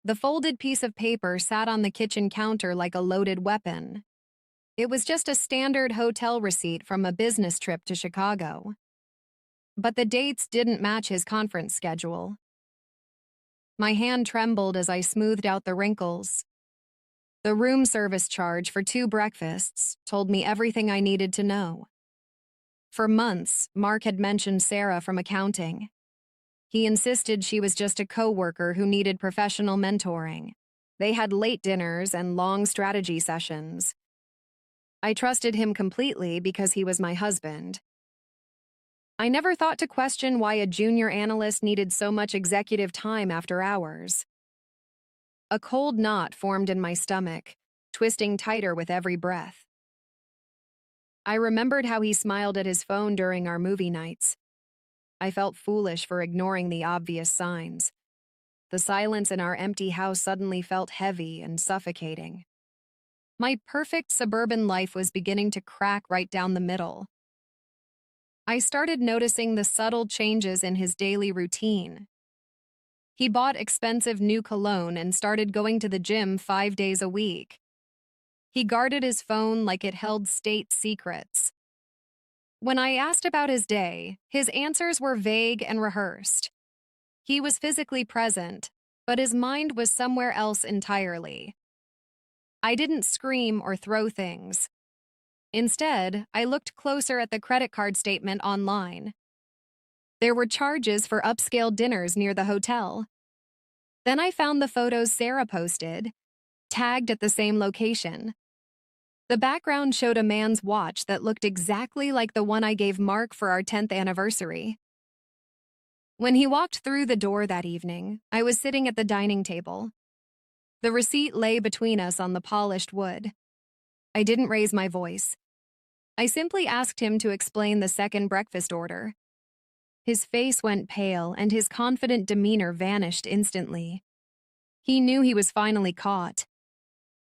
The folded piece of paper sat on the kitchen counter like a loaded weapon. It was just a standard hotel receipt from a business trip to Chicago. But the dates didn't match his conference schedule. My hand trembled as I smoothed out the wrinkles. The room service charge for 2 breakfasts told me everything I needed to know. For months, Mark had mentioned Sarah from accounting. He insisted she was just a coworker who needed professional mentoring. They had late dinners and long strategy sessions. I trusted him completely because he was my husband. I never thought to question why a junior analyst needed so much executive time after hours. A cold knot formed in my stomach, twisting tighter with every breath. I remembered how he smiled at his phone during our movie nights. I felt foolish for ignoring the obvious signs. The silence in our empty house suddenly felt heavy and suffocating. My perfect suburban life was beginning to crack right down the middle. I started noticing the subtle changes in his daily routine. He bought expensive new cologne and started going to the gym 5 days a week. He guarded his phone like it held state secrets. When I asked about his day, his answers were vague and rehearsed. He was physically present, but his mind was somewhere else entirely. I didn't scream or throw things. Instead, I looked closer at the credit card statement online. There were charges for upscale dinners near the hotel. Then I found the photos Sarah posted, tagged at the same location. The background showed a man's watch that looked exactly like the one I gave Mark for our 10th anniversary. When he walked through the door that evening, I was sitting at the dining table. The receipt lay between us on the polished wood. I didn't raise my voice. I simply asked him to explain the second breakfast order. His face went pale and his confident demeanor vanished instantly. He knew he was finally caught.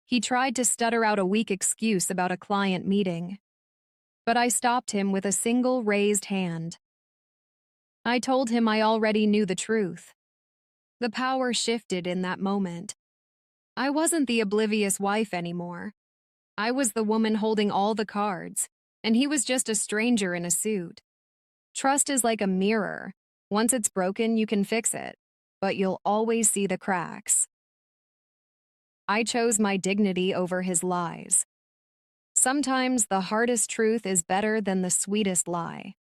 He tried to stutter out a weak excuse about a client meeting. But I stopped him with a single raised hand. I told him I already knew the truth. The power shifted in that moment. I wasn't the oblivious wife anymore. I was the woman holding all the cards, and he was just a stranger in a suit. Trust is like a mirror. Once it's broken, you can fix it, but you'll always see the cracks. I chose my dignity over his lies. Sometimes the hardest truth is better than the sweetest lie.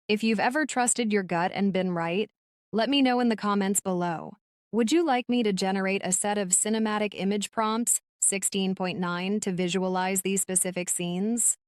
If you've ever trusted your gut and been right, let me know in the comments below. Would you like me to generate a set of cinematic image prompts, 16.9, to visualize these specific scenes?